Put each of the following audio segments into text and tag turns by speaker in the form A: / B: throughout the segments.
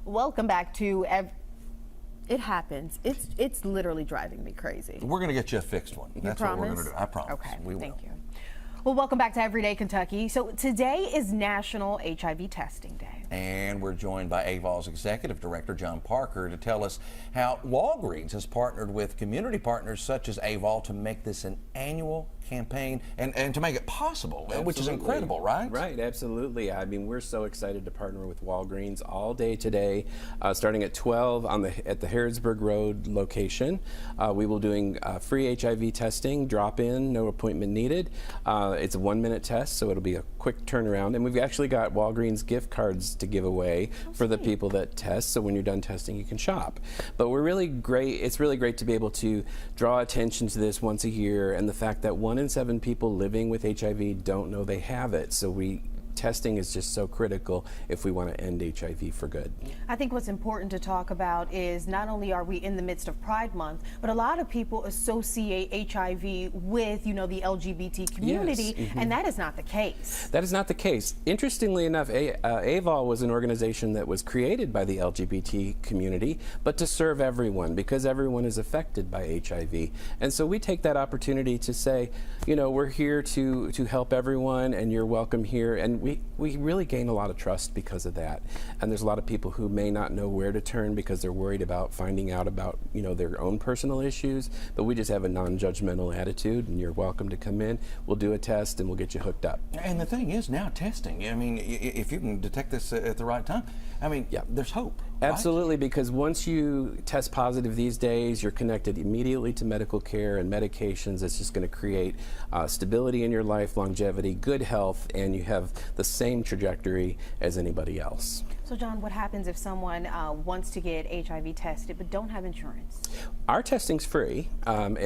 A: Welcome back to It happens. It's literally driving me crazy.
B: We're going to get you a fixed one. That's what we're going to do. I promise.
A: Okay,
B: we will.
A: Thank you. Well, welcome back to Everyday Kentucky. So today is National HIV Testing Day.
B: And we're joined by AVOL's Executive Director, John Parker, to tell us how Walgreens has partnered with community partners such as AVOL to make this an annual campaign and to make it possible,
C: Absolutely.
B: which is incredible, right?
C: Right, absolutely. I mean, we're so excited to partner with Walgreens all day today, starting at 12 at the Harrodsburg Road location. We will doing free HIV testing, drop-in, no appointment needed. It's a 1-minute test, so it'll be a quick turnaround. And we've actually got Walgreens gift cards to give away for the people that test, so when you're done testing, you can shop. But we're really great. It's really great to be able to draw attention to this once a year, and the fact that 1 in 7 people living with HIV don't know they have it. So testing is just so critical if we want to end HIV for good.
A: I think what's important to talk about is not only are we in the midst of Pride Month, but a lot of people associate HIV with, the LGBT community,
C: Yes.
A: and that is not the case.
C: That is not the case. Interestingly enough, AVOL was an organization that was created by the LGBT community, but to serve everyone, because everyone is affected by HIV. And so we take that opportunity to say, we're here to help everyone, and you're welcome here. And we really gain a lot of trust because of that. And there's a lot of people who may not know where to turn because they're worried about finding out about, their own personal issues. But we just have a non-judgmental attitude, and you're welcome to come in. We'll do a test, and we'll get you hooked up.
B: And the thing is now testing. I mean, if you can detect this at the right time, there's hope.
C: Absolutely,
B: right?
C: because once you test positive these days, you're connected immediately to medical care and medications. It's just going to create stability in your life, longevity, good health, and you have the same trajectory as anybody else.
A: So John, what happens if someone wants to get HIV tested but don't have insurance?
C: Our testing's free, and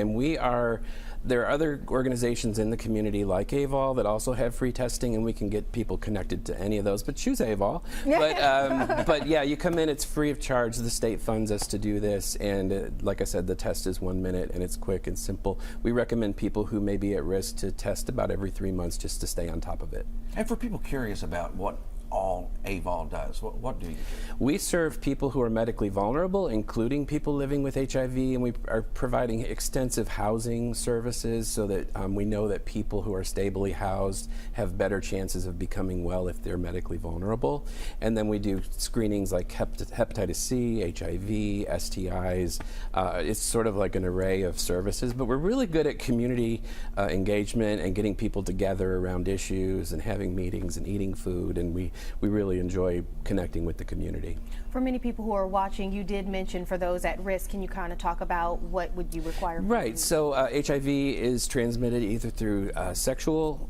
C: there are other organizations in the community like AVOL that also have free testing, and we can get people connected to any of those, but choose AVOL. But yeah, you come in, it's free of charge. The state funds us to do this, and like I said, the test is 1 minute, and it's quick and simple. We recommend people who may be at risk to test about every 3 months just to stay on top of it.
B: And for people curious about what all AVOL does, what do you do?
C: We serve people who are medically vulnerable, including people living with HIV, and we are providing extensive housing services so that we know that people who are stably housed have better chances of becoming well if they're medically vulnerable. And then we do screenings like hepatitis C, HIV, STIs. It's sort of like an array of services, but we're really good at community engagement and getting people together around issues and having meetings and eating food, and we really enjoy connecting with the community.
A: For many people who are watching, you did mention for those at risk, can you kind of talk about what would you require?
C: Right, so HIV is transmitted either through sexual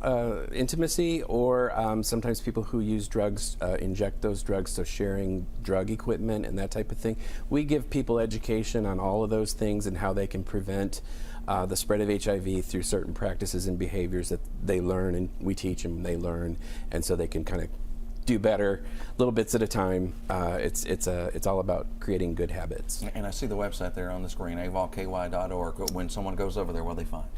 C: intimacy or sometimes people who use drugs inject those drugs, so sharing drug equipment and that type of thing. We give people education on all of those things and how they can prevent the spread of HIV through certain practices and behaviors that they learn, and we teach them, they learn, and so they can kind of do better, little bits at a time. It's all about creating good habits.
B: And I see the website there on the screen, avolky.org. When someone goes over there, what do they find?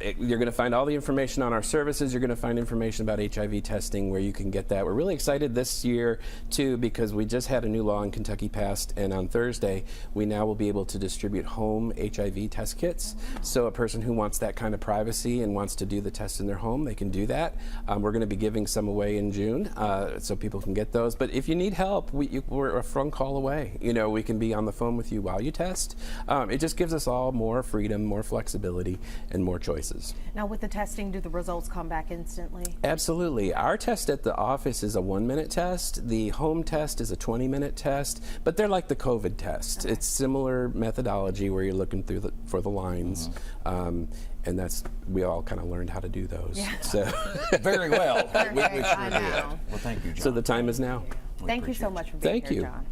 C: You're going to find all the information on our services. You're going to find information about HIV testing, where you can get that. We're really excited this year, too, because we just had a new law in Kentucky passed, and on Thursday, we now will be able to distribute home HIV test kits. So a person who wants that kind of privacy and wants to do the test in their home, they can do that. We're going to be giving some away in June, so people can get those. But if you need help, we're a phone call away. We can be on the phone with you while you test. It just gives us all more freedom, more flexibility, and more choices.
A: Now with the testing, do the results come back instantly?
C: Absolutely. Our test at the office is a 1-minute test. The home test is a 20-minute test, but they're like the COVID test. Okay. It's similar methodology where you're looking through for the lines. And we all kind of learned how to do those.
A: Yeah.
B: So very well. We sure did. Well, thank you, John.
C: So the time is now.
A: Thank you so much for being here, John.